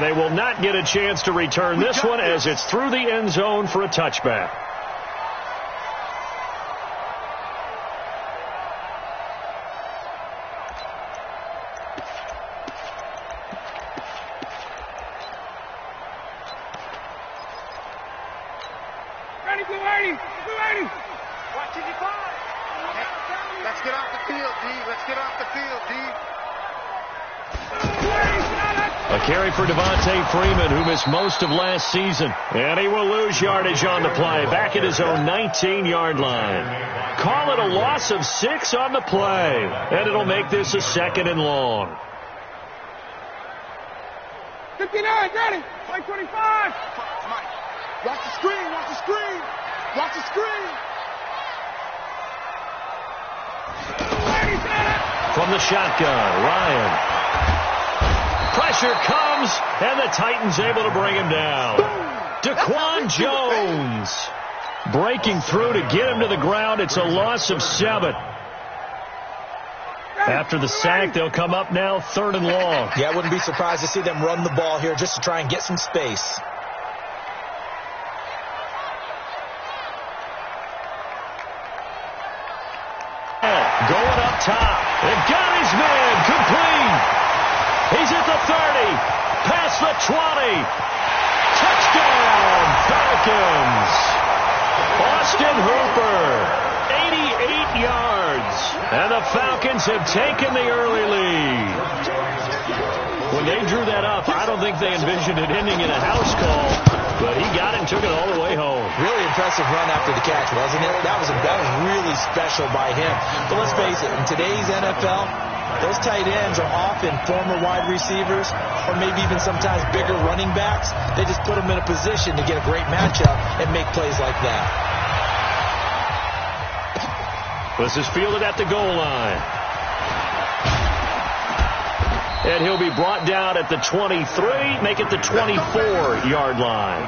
they will not get a chance to return this one as it's through the end zone for a touchback. Let's get off the field, D. Let's get off the field, D. A carry for Devontae Freeman, who missed most of last season. And he will lose yardage on the play, back at his own 19-yard line. Call it a loss of 6 on the play, and it'll make this a 2nd and long. 59, ready. Play 25. Watch the screen, watch the screen. Watch the screen. From the shotgun, Ryan. Pressure comes, and the Titans able to bring him down. Daquan Jones breaking through to get him to the ground. It's a loss of 7. After the sack, they'll come up now 3rd and long. Yeah, I wouldn't be surprised to see them run the ball here just to try and get some space. Going up top. They've got his man complete. He's at the 30. Past the 20. Touchdown, Falcons. Austin Hooper, 88 yards. And the Falcons have taken the early lead. When they drew that up, I don't think they envisioned it ending in a house call. But he got it and took it all the way home. Really impressive run after the catch, wasn't it? That was really special by him. But let's face it, in today's NFL, those tight ends are often former wide receivers or maybe even sometimes bigger running backs. They just put them in a position to get a great matchup and make plays like that. This is fielded at the goal line. And he'll be brought down at the 23, make it the 24-yard line.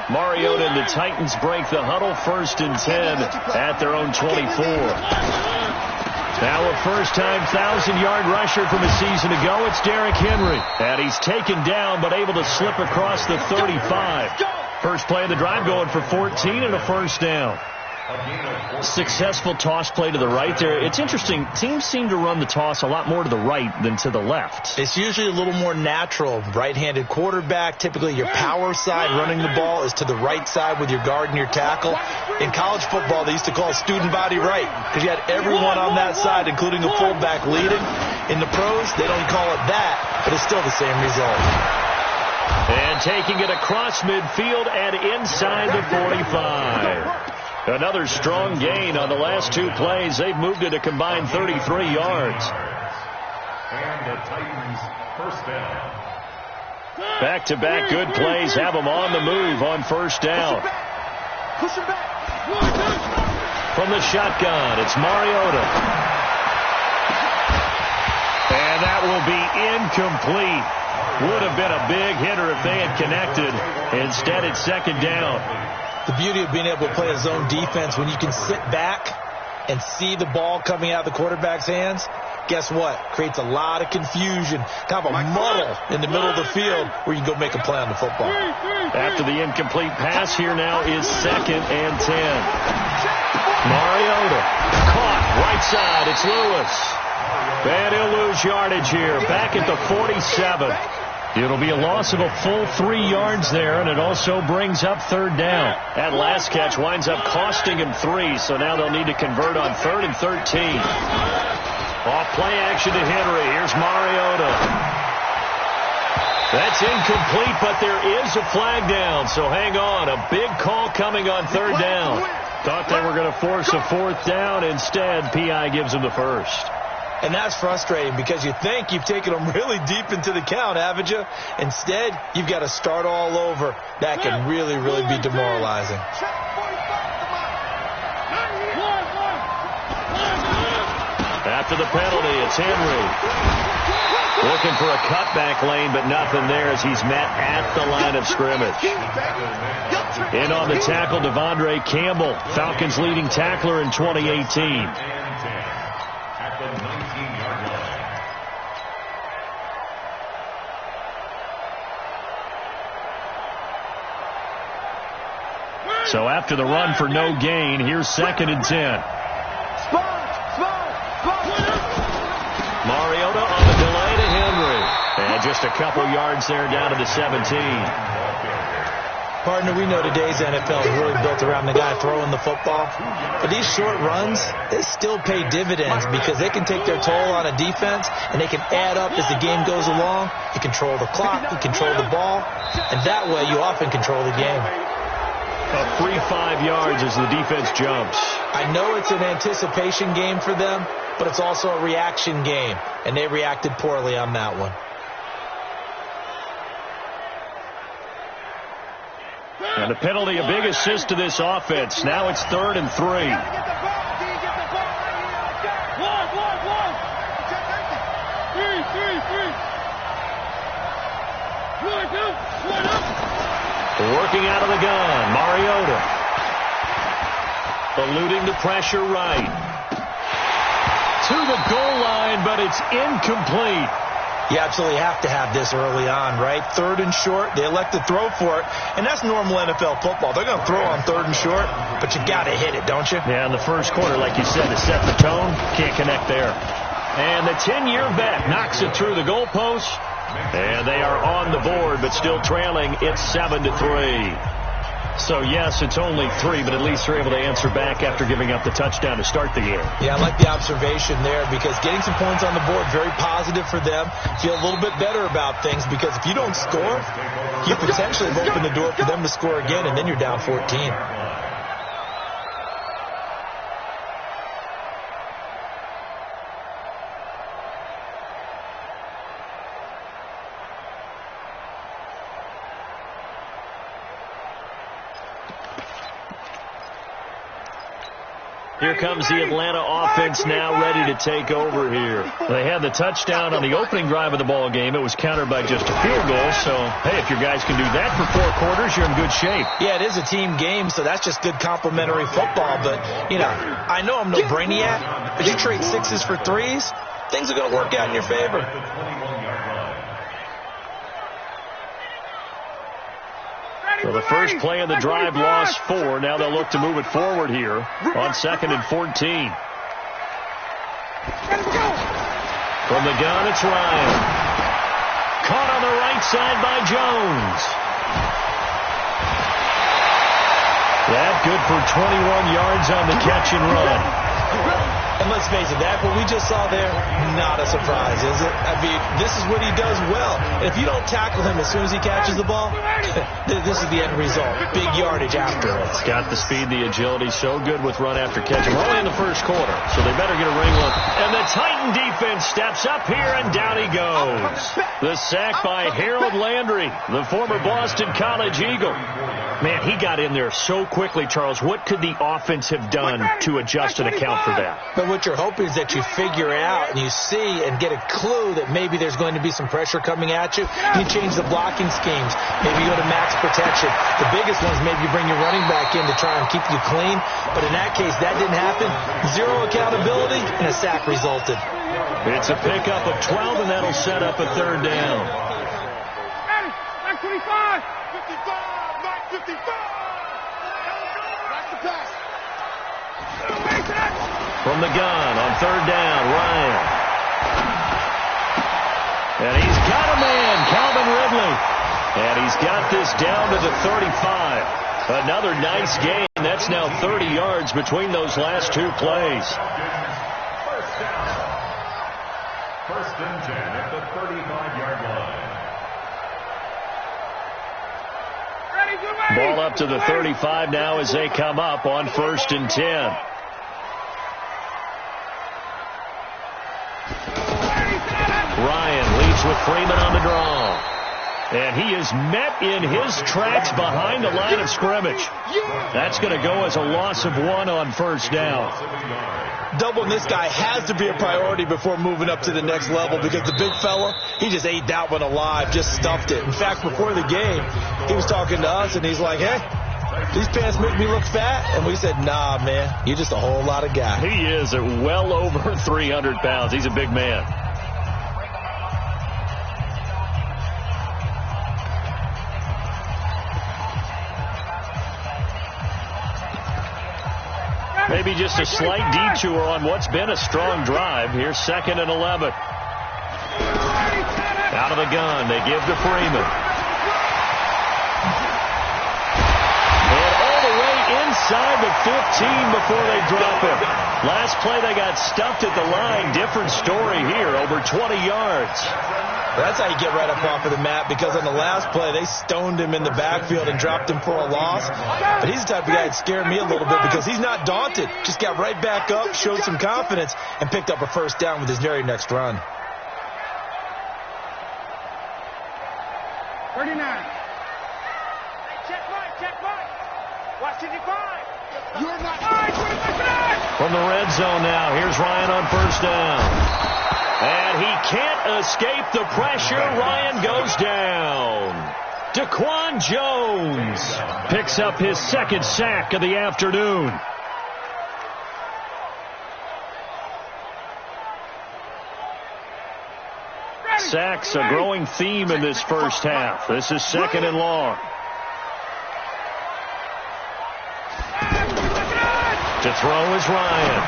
Mariota and the Titans break the huddle, 1st and 10 at their own 24. Now a first-time 1,000-yard rusher from a season ago, it's Derrick Henry. And he's taken down but able to slip across the 35. First play of the drive going for 14 and a first down. Successful toss play to the right there. It's interesting. Teams seem to run the toss a lot more to the right than to the left. It's usually a little more natural. Right-handed quarterback, typically your power side running the ball is to the right side with your guard and your tackle. In college football, they used to call it student body right because you had everyone on that side, including a fullback leading. In the pros, they don't call it that, but it's still the same result. And taking it across midfield and inside the 45. Another strong gain on the last 2 plays. They've moved it a combined 33 yards. And the Titans first down. Back-to-back good plays have them on the move on first down. Push him back. From the shotgun, it's Mariota. And that will be incomplete. Would have been a big hitter if they had connected. Instead, it's 2nd down. The beauty of being able to play a zone defense when you can sit back and see the ball coming out of the quarterback's hands, guess what? Creates a lot of confusion, kind of a muddle in the middle of the field where you can go make a play on the football. After the incomplete pass, here now is 2nd and 10. Mariota caught right side. It's Lewis. And he'll lose yardage here. Back at the 47. It'll be a loss of a full 3 yards there, and it also brings up 3rd down. That last catch winds up costing him 3, so now they'll need to convert on 3rd and 13. Off play action to Henry. Here's Mariota. That's incomplete, but there is a flag down, so hang on. A big call coming on 3rd down. Thought they were going to force a 4th down. Instead, P.I. gives them the first. And that's frustrating because you think you've taken them really deep into the count, haven't you? Instead, you've got to start all over. That can really, really be demoralizing. After the penalty, it's Henry. Looking for a cutback lane, but nothing there as he's met at the line of scrimmage. In on the tackle, Devondre Campbell, Falcons leading tackler in 2018. At the 19-yard line. So after the run for no gain, here's 2nd and 10. Mariota on the delay to Henry. And just a couple yards there down to the 17. Partner, we know today's NFL is really built around the guy throwing the football. But these short runs, they still pay dividends because they can take their toll on a defense and they can add up as the game goes along. You control the clock, you control the ball, and that way you often control the game. A free 5 yards as the defense jumps. I know it's an anticipation game for them, but it's also a reaction game, and they reacted poorly on that one. And a penalty, a big assist to this offense. Now it's 3rd and 3. Working out of the gun, Mariota. Eluding the pressure right. To the goal line, but it's incomplete. You absolutely have to have this early on, right? 3rd and short, they elect to throw for it, and that's normal NFL football. They're going to throw on 3rd and short, but you got to hit it, don't you? Yeah, in the first quarter, like you said, to set the tone, can't connect there. And the 10-year vet knocks it through the goalpost, and they are on the board, but still trailing. It's 7-3. So, yes, it's only 3, but at least they're able to answer back after giving up the touchdown to start the game. Yeah, I like the observation there because getting some points on the board, very positive for them. Feel a little bit better about things because if you don't score, you potentially have opened the door for them to score again, and then you're down 14. Here comes the Atlanta offense now ready to take over here. They had the touchdown on the opening drive of the ball game. It was countered by just a field goal. So, hey, if your guys can do that for 4 quarters, you're in good shape. Yeah, it is a team game, so that's just good complementary football. But, you know, I know I'm no brainiac, but you trade 6s for 3s, things are going to work out in your favor. So the first play of the drive lost 4. Now they'll look to move it forward here on 2nd and 14. From the gun, it's Ryan. Caught on the right side by Jones. That good for 21 yards on the catch and run. And let's face it, that what we just saw there, not a surprise, is it? I mean, this is what he does well. And if you don't tackle him as soon as he catches the ball, this is the end result. Big yardage after it. It's got the speed, the agility, so good with run after catch. We're only in the first quarter, so they better get a ring one. And the Titan defense steps up here, and down he goes. The sack by Harold Landry, the former Boston College Eagle. Man, he got in there so quickly, Charles. What could the offense have done to adjust and account for that? But what you're hoping is that you figure it out and you see and get a clue that maybe there's going to be some pressure coming at you. You change the blocking schemes. Maybe you go to max protection. The biggest one is maybe you bring your running back in to try and keep you clean. But in that case, that didn't happen. 0 accountability, and a sack resulted. It's a pickup of 12, and that'll set up a 3rd down. 25! 55! 55! That's the pass. From the gun on 3rd down, Ryan. And he's got a man, Calvin Ridley. And he's got this down to the 35. Another nice gain. That's now 30 yards between those last 2 plays. First and 10 at the 35-yard line. Ball up to the 35 now as they come up on 1st and 10. Ryan leads with Freeman on the draw. And he is met in his tracks behind the line of scrimmage. That's going to go as a loss of 1 on first down. Doubling this guy has to be a priority before moving up to the next level because the big fella, he just ate that one alive, just stuffed it. In fact, before the game, he was talking to us, and he's like, hey, these pants make me look fat. And we said, nah, man, you're just a whole lot of guy. He is at well over 300 pounds. He's a big man. Maybe just a slight detour on what's been a strong drive. Here's 2nd and 11. Out of the gun, they give to Freeman. And all the way inside the 15 before they drop him. Last play, they got stuffed at the line. Different story here, over 20 yards. That's how you get right up off of the mat, because on the last play, they stoned him in the backfield and dropped him for a loss. But he's the type of guy that scared me a little bit because he's not daunted. Just got right back up, showed some confidence, and picked up a first down with his very next run. 39. Check right. Watch 55. You're not. From the red zone now, here's Ryan on first down. And he can't escape the pressure. Ryan goes down. DaQuan Jones picks up his 2nd sack of the afternoon. Sacks a growing theme in this first half. This is 2nd and long. To throw is Ryan.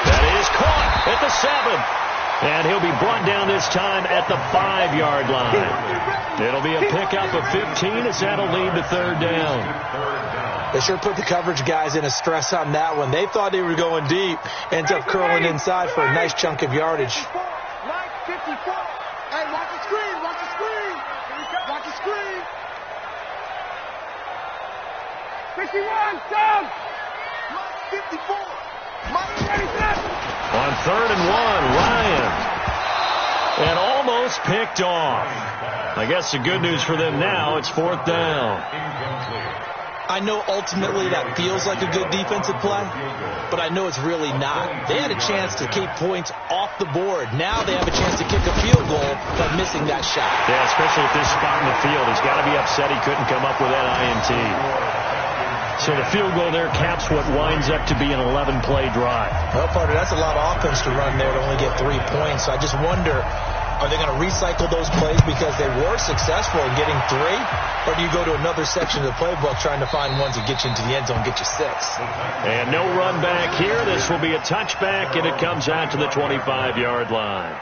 That is caught at the 7. And he'll be brought down this time at the 5-yard line. It'll be a pickup of 15 as that'll lead to 3rd down. They sure put the coverage guys in a stress on that one. They thought they were going deep. Ends up curling inside for a nice chunk of yardage. 54. Hey, watch the screen. Watch the screen. 61, down. 54. On 3rd and 1, Ryan. And almost picked off. I guess the good news for them now, it's 4th down. I know ultimately that feels like a good defensive play, but I know it's really not. They had a chance to keep points off the board. Now they have a chance to kick a field goal by missing that shot. Yeah, especially at this spot in the field. He's got to be upset he couldn't come up with that INT. So the field goal there caps what winds up to be an 11-play drive. Well, partner, that's a lot of offense to run there to only get 3 points. So I just wonder, are they going to recycle those plays because they were successful in getting 3? Or do you go to another section of the playbook trying to find ones that get you into the end zone, get you 6? And no run back here. This will be a touchback, and it comes out to the 25-yard line.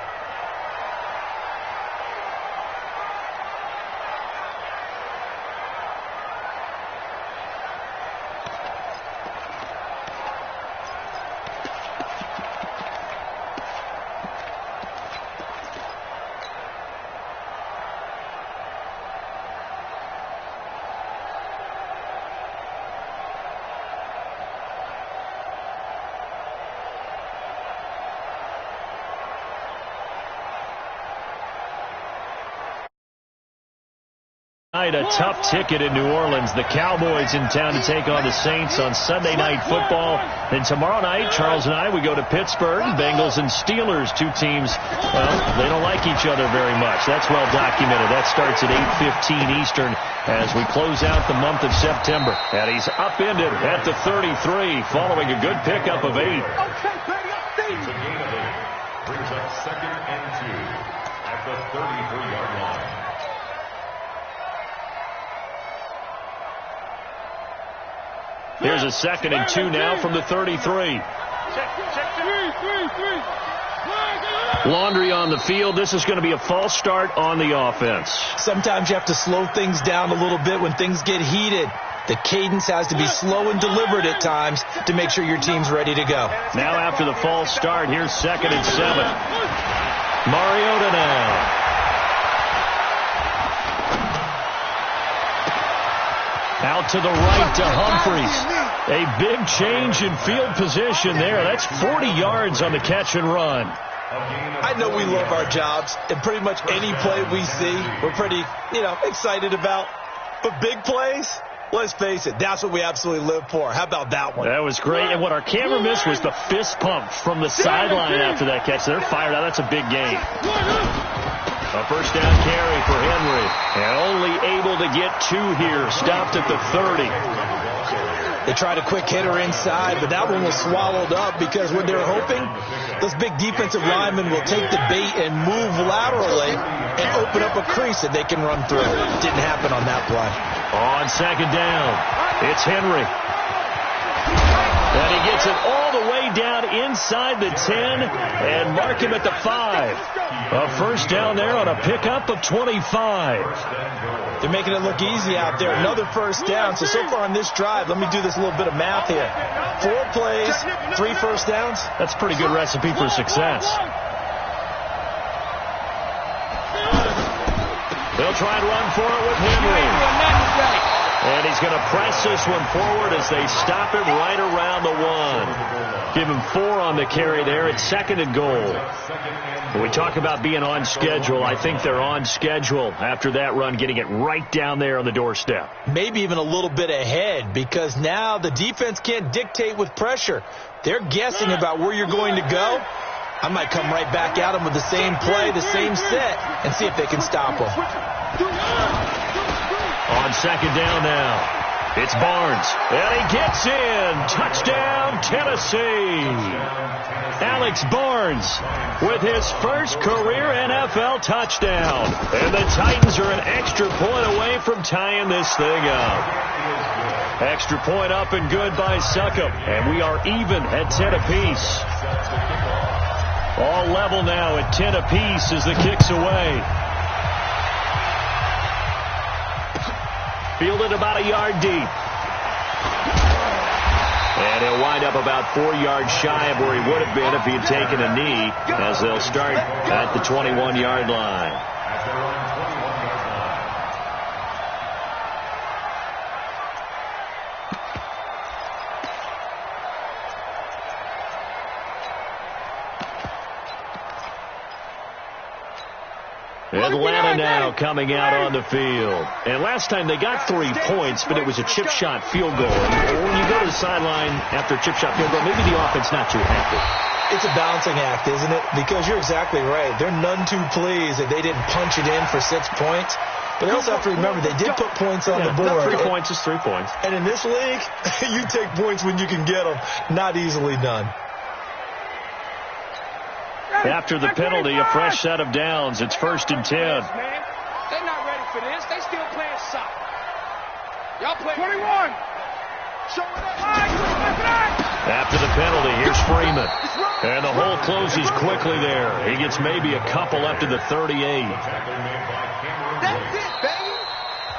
A tough ticket in New Orleans. The Cowboys in town to take on the Saints on Sunday Night Football. Then tomorrow night, Charles and I, we go to Pittsburgh. Bengals and Steelers, 2 teams, well, they don't like each other very much. That's well documented. That starts at 8:15 Eastern as we close out the month of September. And he's upended at the 33 following a good pickup of 8. It's a gain of 8. Brings up 2nd and 2 at the 33-yard line. Here's a 2nd and 2 now from the 33. Laundry on the field. This is going to be a false start on the offense. Sometimes you have to slow things down a little bit when things get heated. The cadence has to be slow and deliberate at times to make sure your team's ready to go. Now after the false start, here's 2nd and 7. Mariota now. Out to the right to Humphreys. A big change in field position there. That's 40 yards on the catch and run. I know we love our jobs, and pretty much any play we see, we're pretty, excited about. But big plays, let's face it, that's what we absolutely live for. How about that one? That was great. And what our camera missed was the fist pump from the sideline after that catch. They're fired out. That's a big gain. A first down carry for Henry. And only able to get 2 here. Stopped at the 30. They tried a quick hitter inside, but that one was swallowed up because what they're hoping, those big defensive linemen will take the bait and move laterally and open up a crease that they can run through. Didn't happen on that play. On second down, it's Henry. And he gets it all the way down inside the 10 and mark him at the 5. A first down there on a pickup of 25. They're making it look easy out there. Another first down. So far on this drive, let me do this little bit of math here. 4 plays, 3 first downs. That's a pretty good recipe for success. They'll try and run for it with Henry. And he's going to press this one forward as they stop him right around the 1. Give him 4 on the carry there. It's 2nd and goal. When we talk about being on schedule, I think they're on schedule after that run, getting it right down there on the doorstep. Maybe even a little bit ahead, because now the defense can't dictate with pressure. They're guessing about where you're going to go. I might come right back at them with the same play, the same set, and see if they can stop them. On second down now, it's Barnes. And he gets in. Touchdown, Tennessee. Alex Barnes with his first career NFL touchdown. And the Titans are an extra point away from tying this thing up. Extra point up and good by Succop. And we are even at 10 apiece. All level now at 10 apiece as the kick's away. Fielded about a yard deep. And he'll wind up about 4 yards shy of where he would have been if he had taken a knee, as they'll start at the 21-yard line. Atlanta now coming out on the field. And last time they got 3 points, but it was a chip shot field goal. And when you go to the sideline after a chip shot field goal, maybe the offense not too happy. It's a balancing act, isn't it? Because you're exactly right. They're none too pleased that they didn't punch it in for 6 points. But they also have to remember they did put points on the board. 3 points is 3 points. And in this league, you take points when you can get them. Not easily done. After the penalty, a fresh set of downs. It's 1st and 10. They're not ready for this. They still playing soccer. Y'all play 21. Show it up. After the penalty, here's Freeman. And the hole closes quickly there. He gets maybe a couple up to the 38. That's it, baby.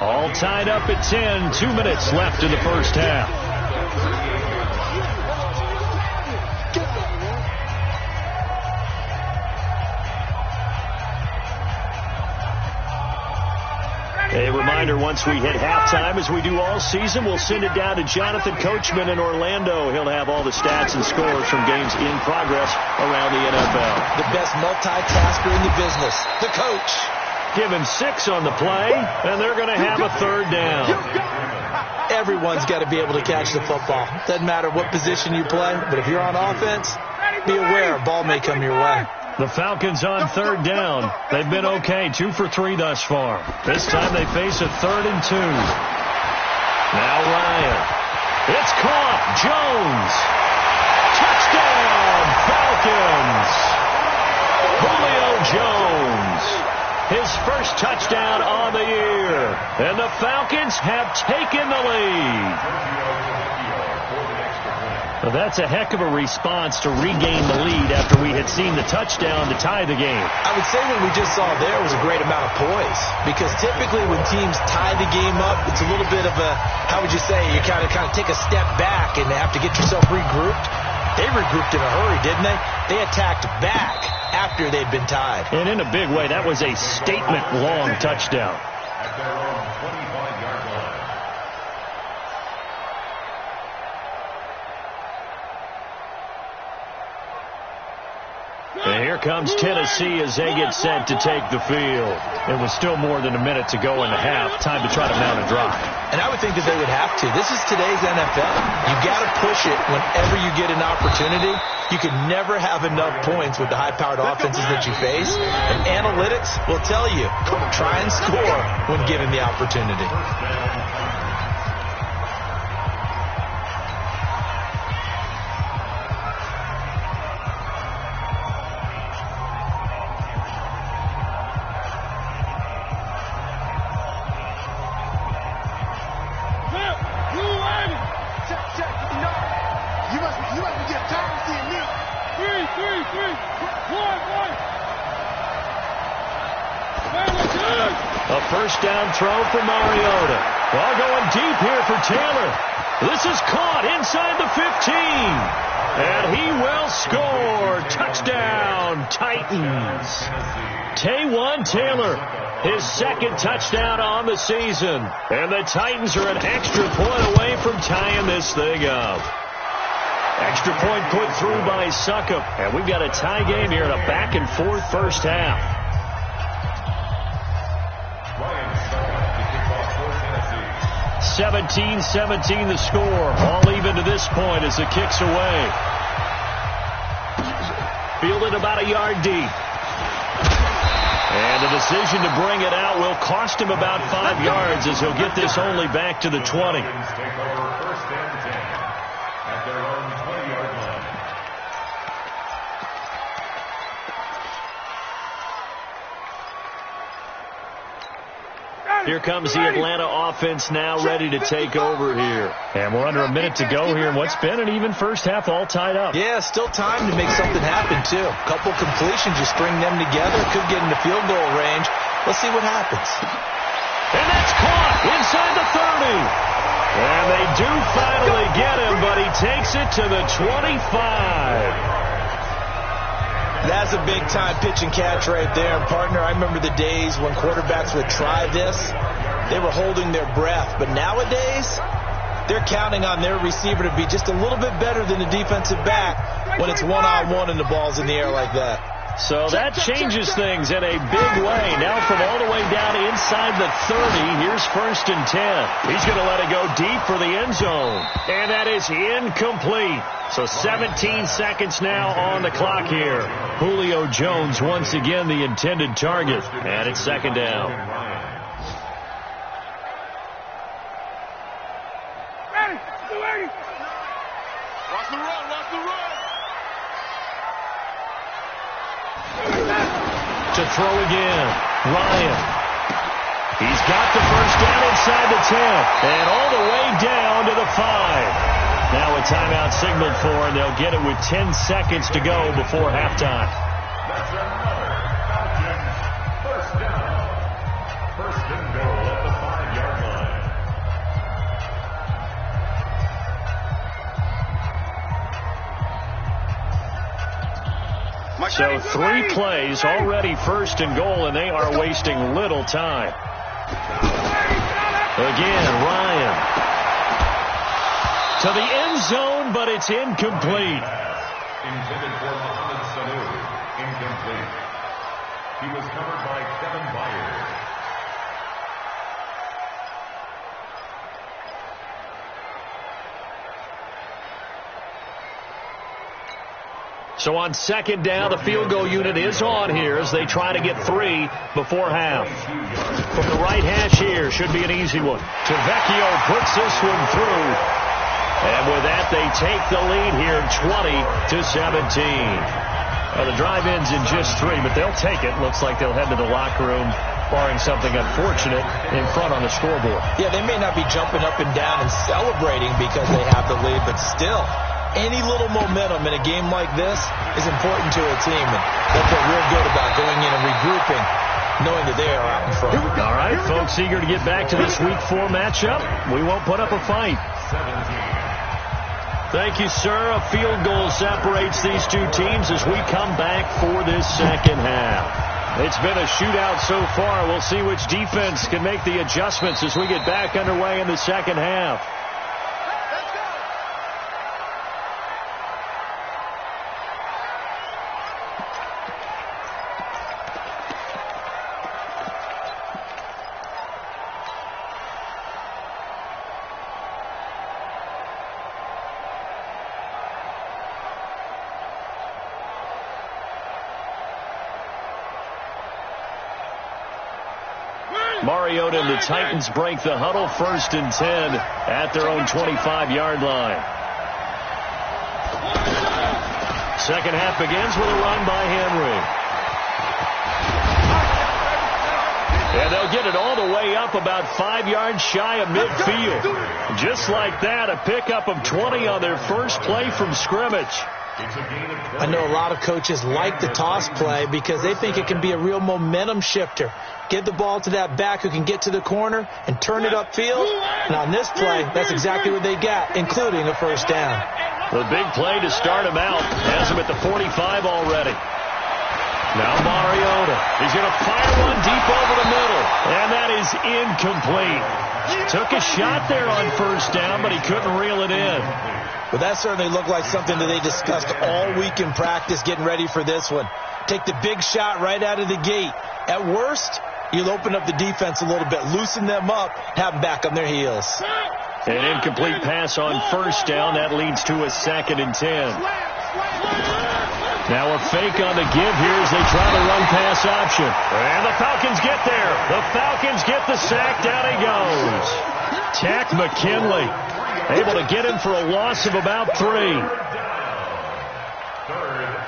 All tied up at 10. 2 minutes left in the first half. A reminder, once we hit halftime, as we do all season, we'll send it down to Jonathan Coachman in Orlando. He'll have all the stats and scores from games in progress around the NFL. The best multitasker in the business, the coach. Give him 6 on the play, and they're going to have a 3rd down. Everyone's got to be able to catch the football. Doesn't matter what position you play, but if you're on offense, be aware a ball may come your way. The Falcons on 3rd down. They've been okay, 2 for 3 thus far. This time they face a 3rd and 2. Now Ryan. It's caught. Jones. Touchdown, Falcons. Julio Jones. His first touchdown on the year. And the Falcons have taken the lead. Well, that's a heck of a response to regain the lead after we had seen the touchdown to tie the game. I would say what we just saw there was a great amount of poise, because typically when teams tie the game up, it's a little bit of a, how would you say, you kind of take a step back and have to get yourself regrouped. They regrouped in a hurry, didn't they? They attacked back after they'd been tied. And in a big way, that was a statement-long touchdown. And here comes Tennessee as they get set to take the field. It was still more than a minute to go in the half. Time to try to mount a drive. And I would think that they would have to. This is today's NFL. You got to push it whenever you get an opportunity. You can never have enough points with the high-powered offenses that you face. And analytics will tell you, try and score when given the opportunity. A first down throw for Mariota. Ball going deep here for Taylor. This is caught inside the 15. And he will score. Touchdown, Titans. Taywan Taylor, his second touchdown on the season. And the Titans are an extra point away from tying this thing up. Extra point put through by Succop. And we've got a tie game here in a back-and-forth first half. 17-17 the score. All even to this point as the kick's away. Fielded about a yard deep. And the decision to bring it out will cost him about 5 yards as he'll get this only back to the 20. Here comes the Atlanta offense now ready to take over here. And we're under a minute to go here in what's been an even first half, all tied up. Yeah, still time to make something happen, too. A couple completions, you string them together, could get into field goal range. Let's see what happens. And that's caught inside the 30. And they do finally get him, but he takes it to the 25. That's a big-time pitch and catch right there. And, partner, I remember the days when quarterbacks would try this. They were holding their breath. But nowadays, they're counting on their receiver to be just a little bit better than the defensive back when it's one-on-one and the ball's in the air like that. So that changes things in a big way. Now from all the way down inside the 30, here's 1st and 10. He's going to let it go deep for the end zone. And that is incomplete. So 17 seconds now on the clock here. Julio Jones once again the intended target. And it's 2nd down. Ready. Watch the run. To throw again, Ryan. He's got the first down inside the 10 and all the way down to the 5. Now a timeout signaled for, and they'll get it with 10 seconds to go before halftime. That's another Falcons first down. 1st and goal at the 5-yard line. So 3 plays already 1st and goal, and they are wasting little time. Again, Ryan. To the end zone, but it's incomplete. Intended for Mohamed Sanu. Incomplete. He was covered by Kevin Byers. So on 2nd down, the field goal unit is on here as they try to get 3 before half. From the right hash here, should be an easy one. Tavecchio puts this one through. And with that, they take the lead here, 20-17. The drive ends in just 3, but they'll take it. Looks like they'll head to the locker room, barring something unfortunate, in front on the scoreboard. Yeah, they may not be jumping up and down and celebrating because they have the lead, but still, any little momentum in a game like this is important to a team, and they'll feel real good about going in and regrouping, knowing that they are out in front. All right, folks, eager to get back to this Week 4 matchup. We won't put up a fight. 17. Thank you, sir. A field goal separates these two teams as we come back for this second half. It's been a shootout so far. We'll see which defense can make the adjustments as we get back underway in the second half. Mariota and the Titans break the huddle, 1st and 10 at their own 25-yard line. Second half begins with a run by Henry. And they'll get it all the way up about 5 yards shy of midfield. Just like that, a pickup of 20 on their first play from scrimmage. I know a lot of coaches like the toss play because they think it can be a real momentum shifter. Give the ball to that back who can get to the corner and turn it upfield. And on this play, that's exactly what they got, including a first down. The big play to start him out has him at the 45 already. Now Mariota. He's going to fire one deep over the middle. And that is incomplete. Took a shot there on first down, but he couldn't reel it in. Well, that certainly looked like something that they discussed all week in practice getting ready for this one. Take the big shot right out of the gate. At worst, you'll open up the defense a little bit, loosen them up, have them back on their heels. An incomplete pass on first down. That leads to a 2nd and 10. Now a fake on the give here as they try to run pass option. And the Falcons get there. The Falcons get the sack. Down he goes. Tack McKinley able to get him for a loss of about 3. 3rd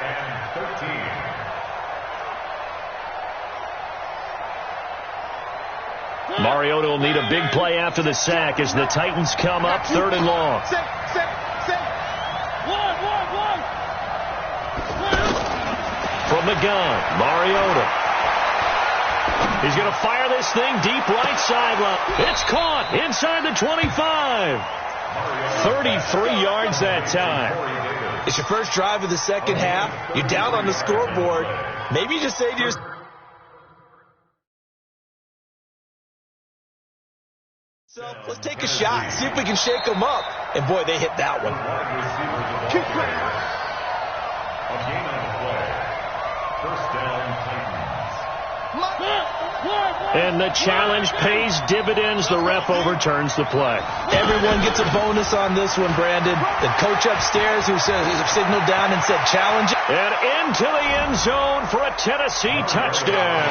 and 13. Mariota will need a big play after the sack as the Titans come up 3rd and long. From the gun, Mariota. He's going to fire this thing deep right sideline. It's caught inside the 25. 33 yards that time. It's your first drive of the second half. You're down on the scoreboard. Maybe you just say to yourself, let's take a shot, see if we can shake them up. And boy, they hit that one. Keep playing. A gain on the play. First down, Titans. And the challenge pays dividends. The ref overturns the play. Everyone gets a bonus on this one, Brandon. The coach upstairs who signaled down and said challenge. And into the end zone for a Tennessee touchdown.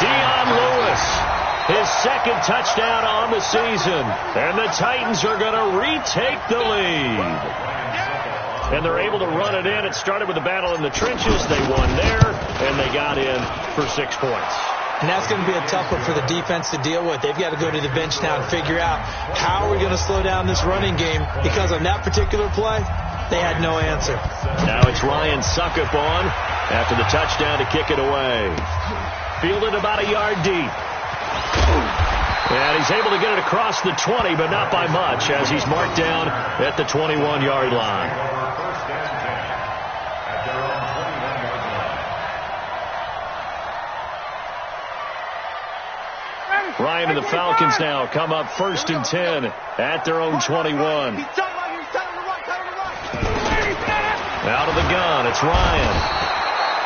Dion Lewis, his 2nd touchdown on the season. And the Titans are going to retake the lead. And they're able to run it in. It started with a battle in the trenches. They won there, and they got in for 6 points. And that's going to be a tough one for the defense to deal with. They've got to go to the bench now and figure out how are we going to slow down this running game, because on that particular play, they had no answer. Now it's Ryan Suckup on after the touchdown to kick it away. Fielded about a yard deep. And he's able to get it across the 20, but not by much, as he's marked down at the 21-yard line. Ryan and the Falcons now come up 1st and 10 at their own 21. Out of the gun, it's Ryan.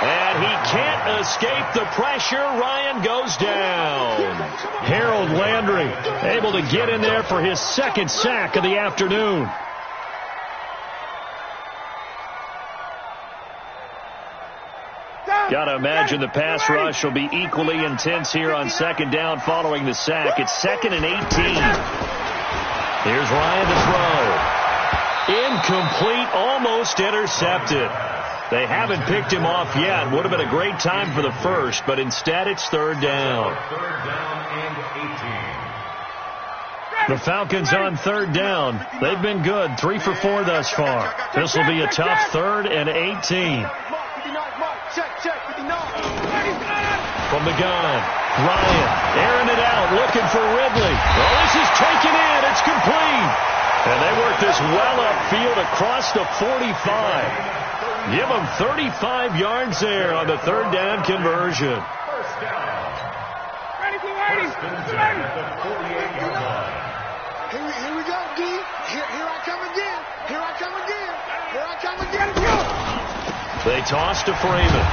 And he can't escape the pressure. Ryan goes down. Harold Landry able to get in there for his 2nd sack of the afternoon. Got to imagine the pass rush will be equally intense here on 2nd down following the sack. It's 2nd and 18. Here's Ryan to throw. Incomplete, almost intercepted. They haven't picked him off yet. Would have been a great time for the first, but instead it's 3rd down. 3rd down and 18. The Falcons on 3rd down. They've been good, 3 for 4 thus far. This will be a tough 3rd and 18. From the gun, Ryan airing it out, looking for Ridley. Oh, this is taken in. It's complete. And they work this well upfield across the 45. Give them 35 yards there on the 3rd down conversion. First down. Ready. At the 48-yard line. Here we go, D. Here I come again. Here I come again. They toss to Freeman.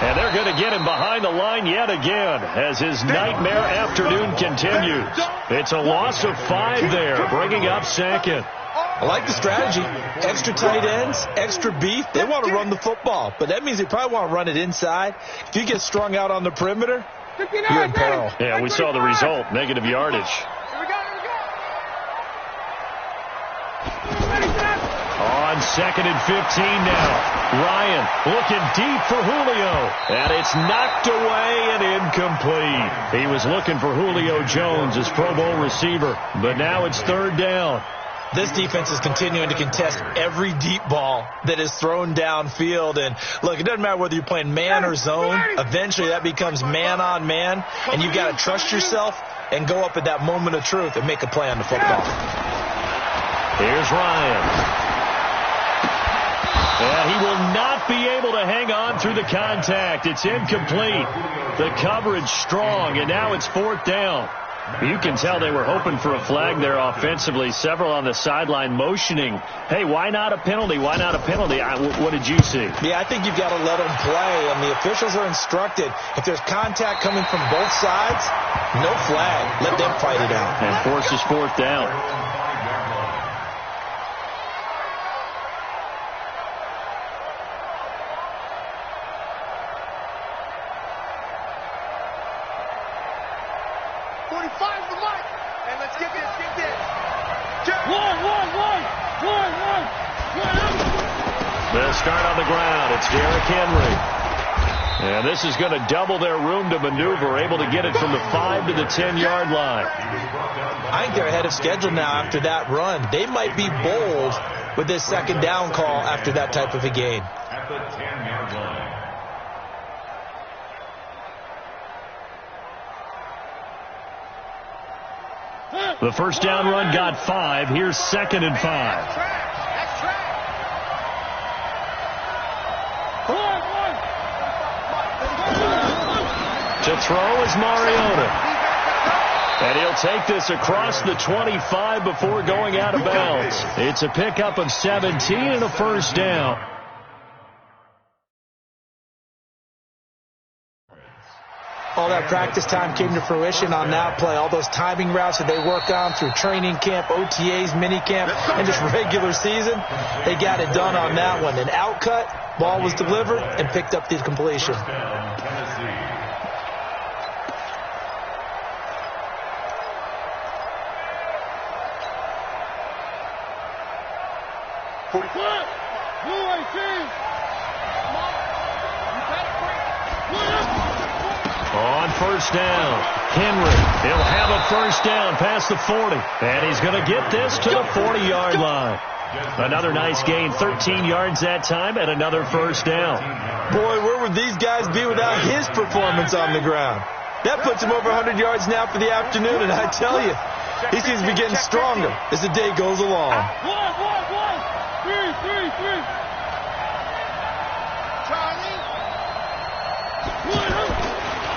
And they're going to get him behind the line yet again as his nightmare afternoon continues. It's a loss of 5 there, bringing up 2nd. I like the strategy. Extra tight ends, extra beef. They want to run the football, but that means they probably want to run it inside. If you get strung out on the perimeter, you're in peril. Yeah, we saw the result, negative yardage. Here we go. On 2nd and 15 now. Ryan looking deep for Julio. And it's knocked away and incomplete. He was looking for Julio Jones, his Pro Bowl receiver. But now it's 3rd down. This defense is continuing to contest every deep ball that is thrown downfield. And, look, it doesn't matter whether you're playing man or zone. Eventually that becomes man on man. And you've got to trust yourself and go up at that moment of truth and make a play on the football. Here's Ryan. And he will not be able to hang on through the contact. It's incomplete. The coverage strong, and now it's 4th down. You can tell they were hoping for a flag there offensively. Several on the sideline motioning, hey, why not a penalty? Why not a penalty? What did you see? Yeah, I think you've got to let them play, and the officials are instructed. If there's contact coming from both sides, no flag. Let them fight it out. And forces 4th down. They'll start on the ground. It's Derrick Henry. And this is going to double their room to maneuver, able to get it from the 5 to the 10-yard line. I think they're ahead of schedule now after that run. They might be bold with this 2nd down call after that type of a gain. At the 10-yard line. The 1st down run got 5. Here's 2nd and 5. To throw is Mariota. And he'll take this across the 25 before going out of bounds. It's a pickup of 17 and a 1st down. All that practice time came to fruition on that play. All those timing routes that they work on through training camp, OTAs, minicamp, and just regular season, they got it done on that one. An outcut, ball was delivered, and picked up the completion. On 1st down, Henry, he'll have a 1st down past the 40. And he's going to get this to the 40-yard line. Another nice gain, 13 yards that time, and another 1st down. Boy, where would these guys be without his performance on the ground? That puts him over 100 yards now for the afternoon, and I tell you, he seems to be getting stronger as the day goes along.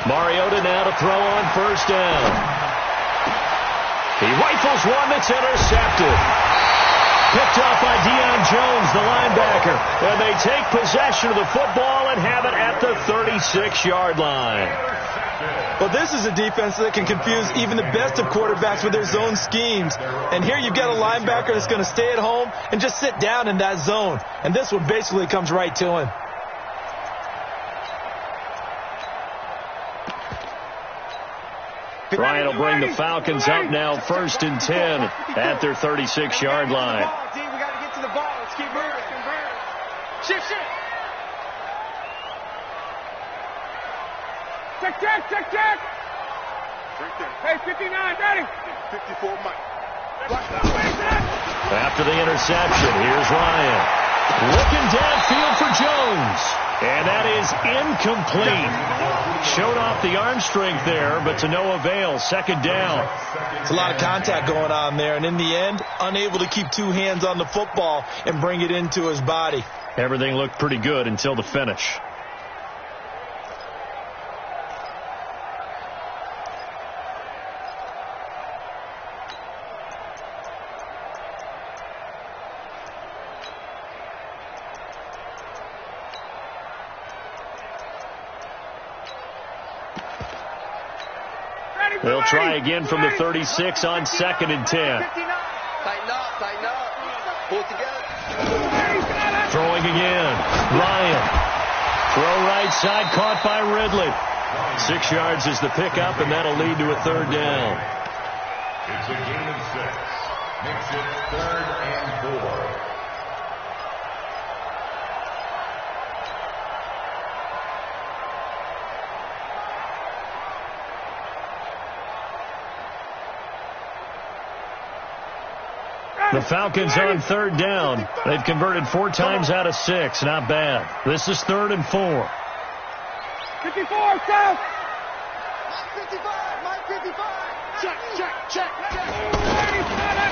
Mariota now to throw on 1st down. He rifles one that's intercepted. Picked off by Deion Jones, the linebacker. And they take possession of the football and have it at the 36-yard line. Well, this is a defense that can confuse even the best of quarterbacks with their zone schemes. And here you've got a linebacker that's going to stay at home and just sit down in that zone. And this one basically comes right to him. Ryan will bring the Falcons up now 1st and 10 at their 36-yard line. We got to get to the ball. Let's keep moving. Shift. Check. Hey, 59, ready. 54, Mike. After the interception, here's Ryan. Looking downfield for Jones. And that is incomplete. Showed off the arm strength there, but to no avail. 2nd down. It's a lot of contact going on there, and in the end, unable to keep 2 hands on the football and bring it into his body. Everything looked pretty good until the finish. They'll try again from the 36 on 2nd and 10. Tighten up. Pull it together. Throwing again. Ryan. Throw right side, caught by Ridley. 6 yards is the pickup, and that'll lead to a 3rd down. It's a gain of 6. Makes it 3rd and 4. The Falcons on 3rd down. They've converted 4 times out of 6. Not bad. This is 3rd and 4. 54, south. 55, Mike 55. Check.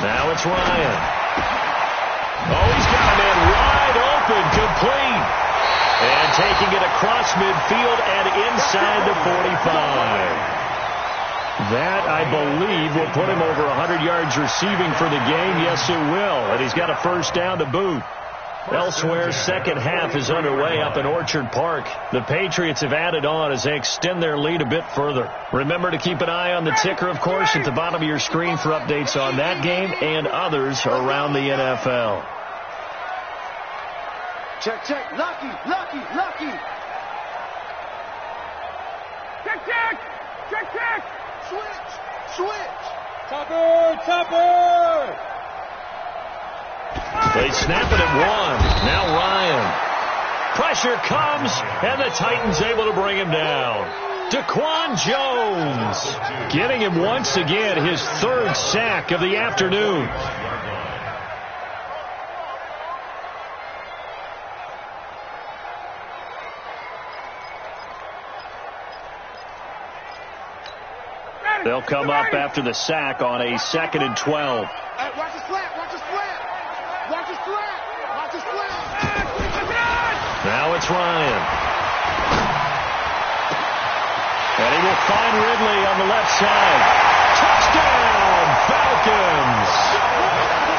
Now it's Ryan. Oh, he's got a man wide open, complete. And taking it across midfield and inside the 45. That, I believe, will put him over 100 yards receiving for the game. Yes, it will. And he's got a 1st down to boot. Elsewhere, second half is underway up in Orchard Park. The Patriots have added on as they extend their lead a bit further. Remember to keep an eye on the ticker, of course, at the bottom of your screen for updates on that game and others around the NFL. Check. Lucky. Check. Switch. Topper. They snap it at 1. Now Ryan. Pressure comes, and the Titans able to bring him down. DaQuan Jones getting him once again his 3rd sack of the afternoon. They'll come up after the sack on a 2nd and 12. Watch the slant. Now it's Ryan. And he will find Ridley on the left side. Touchdown, Falcons!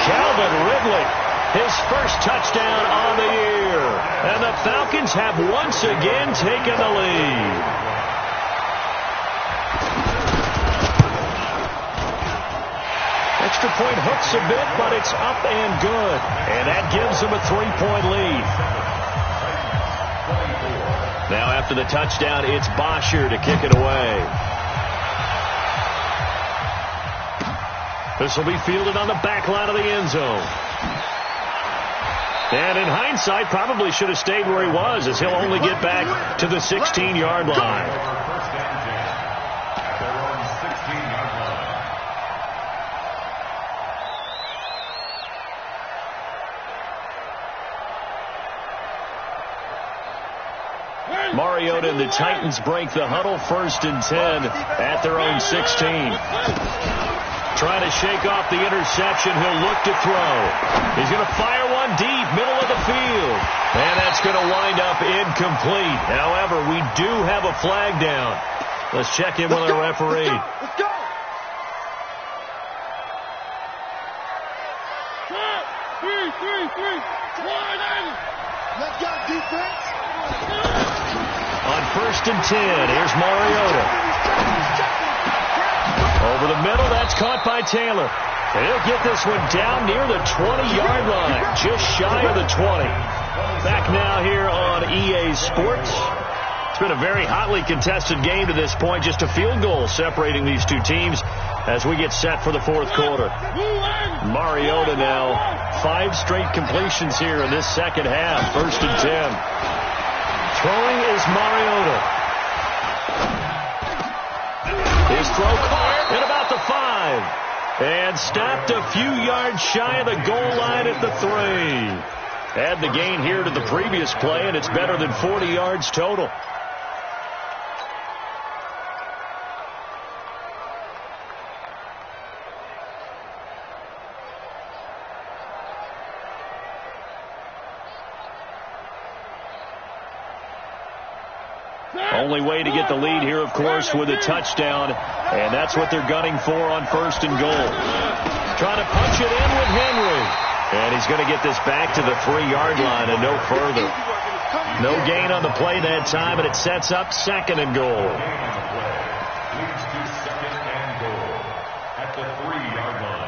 Calvin Ridley, his 1st touchdown on the year. And the Falcons have once again taken the lead. Extra point hooks a bit, but it's up and good. And that gives them a 3-point lead. Now after the touchdown, it's Bosher to kick it away. This will be fielded on the back line of the end zone. And in hindsight, probably should have stayed where he was, as he'll only get back to the 16-yard line. Mariota and the Titans break the huddle, 1st and 10 at their own 16. Trying to shake off the interception. He'll look to throw. He's going to fire one deep, middle of the field. And that's going to wind up incomplete. However, we do have a flag down. Let's check in with our referee. Let's go. Let's go, defense. On 1st and 10, here's Mariota. Over the middle, that's caught by Taylor. And he'll get this one down near the 20-yard line, just shy of the 20. Back now here on EA Sports. It's been a very hotly contested game to this point, just a field goal separating these two teams as we get set for the 4th quarter. Mariota now, 5 straight completions here in this second half, 1st and 10. Throwing is Mariota. His throw caught at about the 5. And stopped a few yards shy of the goal line at the 3. Add the gain here to the previous play, and it's better than 40 yards total. Only way to get the lead here, of course, with a touchdown. And that's what they're gunning for on 1st and goal. Trying to punch it in with Henry. And he's going to get this back to the 3-yard line and no further. No gain on the play that time, and it sets up 2nd and goal. Leads to 2nd and goal at the 3-yard line.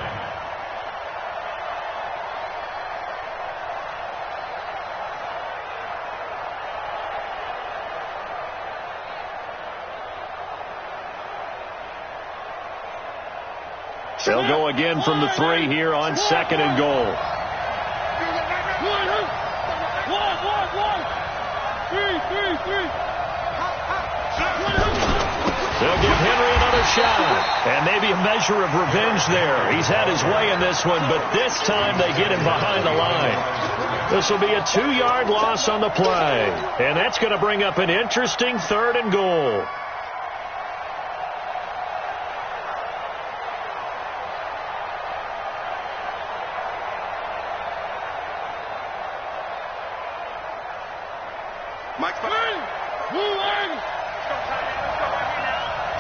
They'll go again from the 3 here on 2nd and goal. They'll give Henry another shot. And maybe a measure of revenge there. He's had his way in this one, but this time they get him behind the line. This will be a 2-yard loss on the play. And that's going to bring up an interesting 3rd and goal. Mike's behind.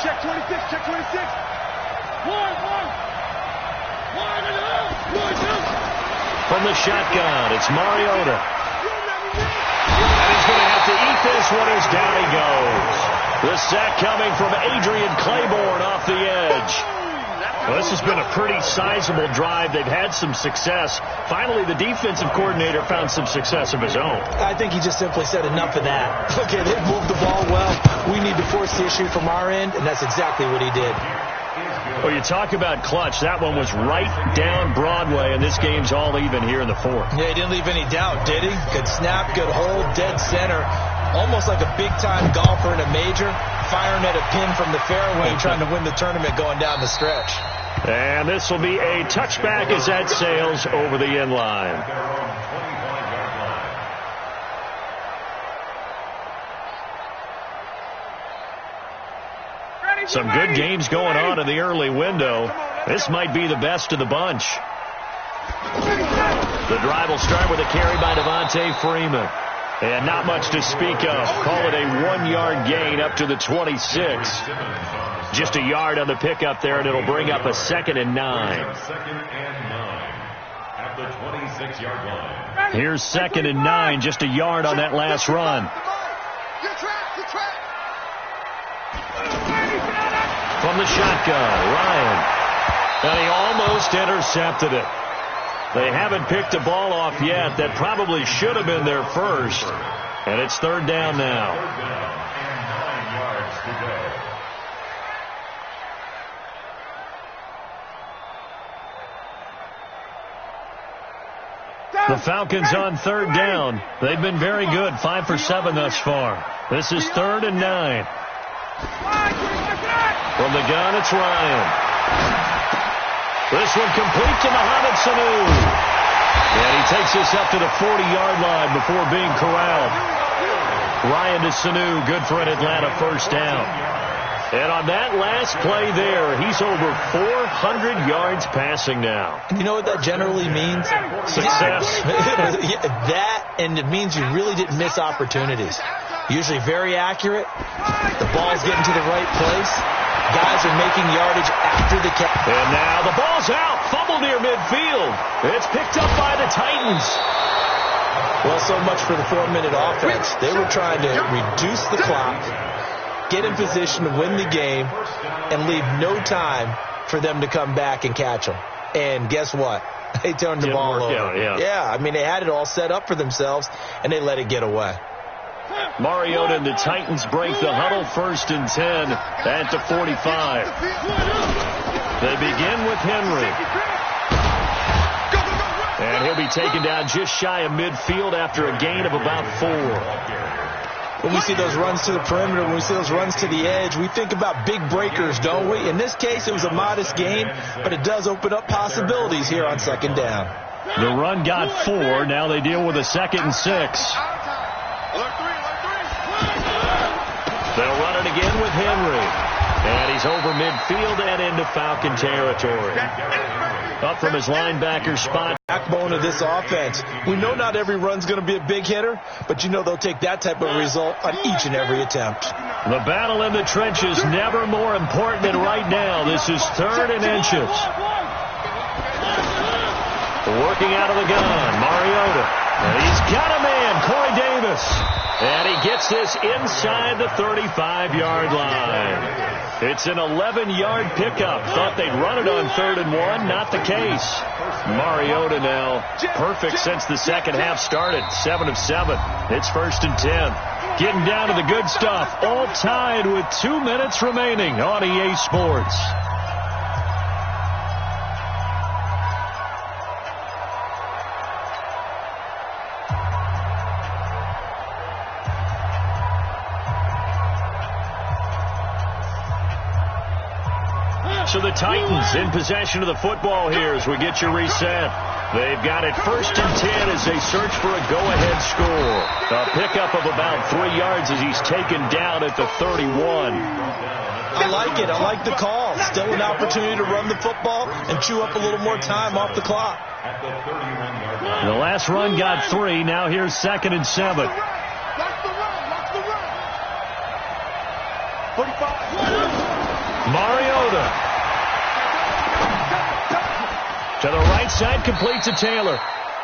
Check 26, check 26. From the shotgun, it's Mariota. And he's going to have to eat this one as down he goes. The sack coming from Adrian Claiborne off the edge. Well, this has been a pretty sizable drive. They've had some success. Finally, the defensive coordinator found some success of his own. I think he just simply said enough of that. Okay, they've moved the ball well. We need to force the issue from our end, and that's exactly what he did. Well, you talk about clutch. That one was right down Broadway, and this game's all even here in the 4th. Yeah, he didn't leave any doubt, did he? Good snap, good hold, dead center. Almost like a big-time golfer in a major, firing at a pin from the fairway, trying to win the tournament going down the stretch. And this will be a touchback as that sails over the end line. Some good games going on in the early window. This might be the best of the bunch. The drive will start with a carry by Devontae Freeman. And not much to speak of. Call it a 1-yard gain up to the 26. Just a yard on the pickup there, and it'll bring up a 2nd and 9. 2nd and 9 at the 26-yard line. Here's 2nd and 9, just a yard on that last run. From the shotgun, Ryan. And he almost intercepted it. They haven't picked a ball off yet. That probably should have been their first. And it's 3rd down now. 3rd down and 9 yards to go. The Falcons on 3rd down. They've been very good, 5 for 7 thus far. This is 3rd and 9. From the gun, it's Ryan. This one complete to Mohamed Sanu. And he takes this up to the 40-yard line before being corralled. Ryan to Sanu, good for an Atlanta 1st down. And on that last play there, he's over 400 yards passing now. You know what that generally means? Success. That, and it means you really didn't miss opportunities. Usually very accurate. The ball's getting to the right place. Guys are making yardage after the catch. And now the ball's out. Fumble near midfield. It's picked up by the Titans. Well, so much for the 4-minute offense. They were trying to reduce the clock, get in position to win the game, and leave no time for them to come back and catch them. And guess what? They turned the ball over. Yeah, I mean, they had it all set up for themselves, and they let it get away. Mariota and the Titans break the huddle 1st and 10 at the 45. They begin with Henry. And he'll be taken down just shy of midfield after a gain of about 4. When we see those runs to the perimeter, when we see those runs to the edge, we think about big breakers, don't we? In this case, it was a modest gain, but it does open up possibilities here on 2nd down. The run got 4. Now they deal with a 2nd and 6. They'll run it again with Henry. And he's over midfield and into Falcon territory. Up from his linebacker spot. Backbone of this offense. We know not every run's going to be a big hitter, but you know they'll take that type of result on each and every attempt. The battle in the trenches never more important than right now. This is 3rd and inches. Working out of the gun, Mariota. And he's got a man, Corey Davis. And he gets this inside the 35-yard line. It's an 11-yard pickup. Thought they'd run it on 3rd and 1. Not the case. Mariota now perfect since the second half started. 7 of 7. It's 1st and 10. Getting down to the good stuff. All tied with 2 minutes remaining on EA Sports. the Titans in possession of the football here as we get you reset. They've got it 1st and 10 as they search for a go-ahead score. A pickup of about 3 yards as he's taken down at the 31. I like it. I like the call. Still an opportunity to run the football and chew up a little more time off the clock. The last run got 3. Now here's 2nd and 7. Mariota. To the right side, complete to Taylor.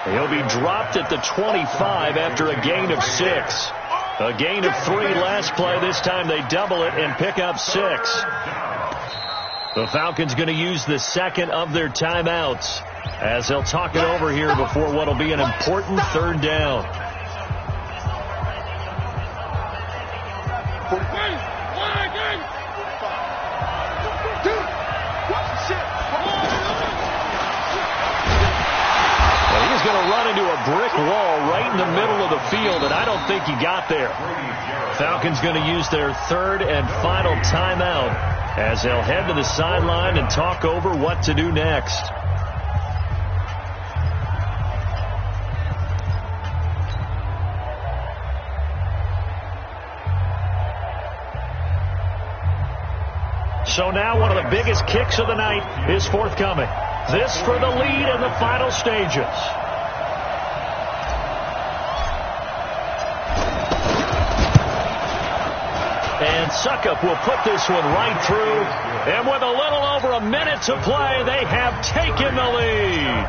He'll be dropped at the 25 after a gain of 6. A gain of 3 last play. This time they double it and pick up 6. The Falcons going to use the 2nd of their timeouts as they'll talk it over here before what will be an important 3rd down. He's going to run into a brick wall right in the middle of the field, and I don't think he got there. Falcons going to use their 3rd and final timeout as they'll head to the sideline and talk over what to do next. So now one of the biggest kicks of the night is forthcoming. This for the lead in the final stages. And Suckup will put this one right through. And with a little over a minute to play, they have taken the lead.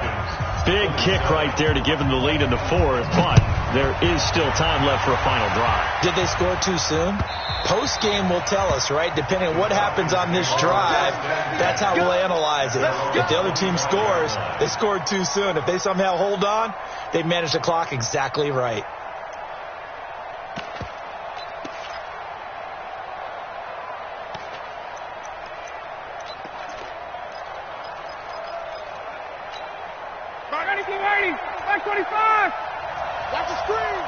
Big kick right there to give them the lead in the 4th, but there is still time left for a final drive. Did they score too soon? Post-game will tell us, right? Depending on what happens on this drive, that's how we'll analyze it. If the other team scores, they scored too soon. If they somehow hold on, they managed the clock exactly right. Back 25. Watch the screen.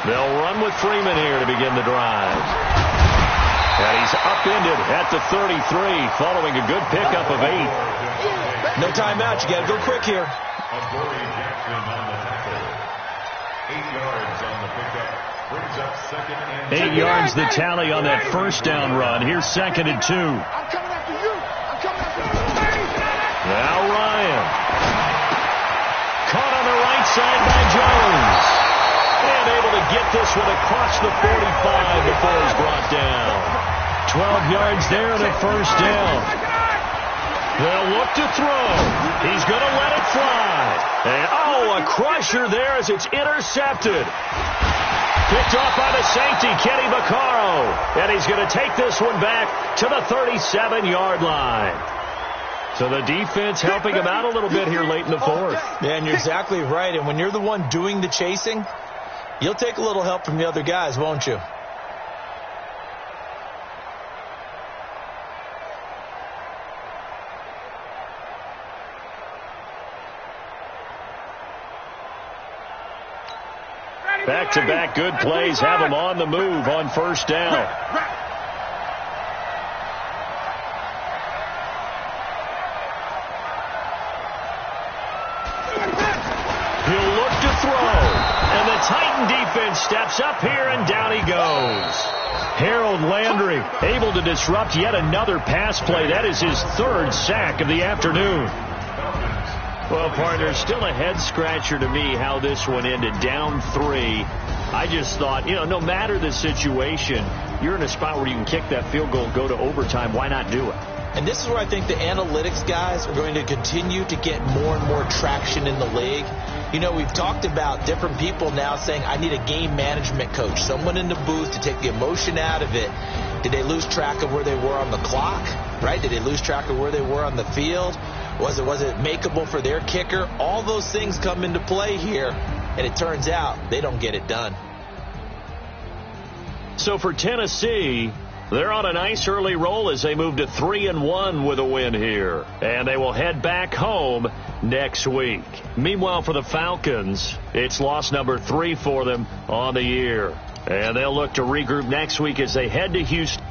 They'll run with Freeman here to begin the drive. And he's upended at the 33 following a good pickup of 8. No timeout. You got to go quick here. 8 yards the tally on that 1st down run. Here's 2nd and 2. I'm coming after you. I'm coming after you. Now Ryan. Caught on the right side by Jones. And able to get this one across the 45 before he's brought down. 12 yards there and a 1st down. They'll look to throw. He's going to let it fly. And, a crusher there as it's intercepted. Picked off by the safety, Kenny Vaccaro. And he's going to take this one back to the 37-yard line. So the defense helping him out a little bit here late in the 4th. Yeah, and you're exactly right. And when you're the one doing the chasing, you'll take a little help from the other guys, won't you? Back-to-back good plays have him on the move on 1st down. He'll look to throw. And the Titan defense steps up here, and down he goes. Harold Landry able to disrupt yet another pass play. That is his 3rd sack of the afternoon. Well, partner, still a head-scratcher to me how this one ended, down 3. I just thought, no matter the situation, you're in a spot where you can kick that field goal and go to overtime. Why not do it? And this is where I think the analytics guys are going to continue to get more and more traction in the league. We've talked about different people now saying, I need a game management coach, someone in the booth to take the emotion out of it. Did they lose track of where they were on the clock, right? Did they lose track of where they were on the field? Was it makeable for their kicker? All those things come into play here, and it turns out they don't get it done. So for Tennessee, they're on a nice early roll as they move to 3-1 with a win here. And they will head back home next week. Meanwhile, for the Falcons, it's loss number 3 for them on the year. And they'll look to regroup next week as they head to Houston.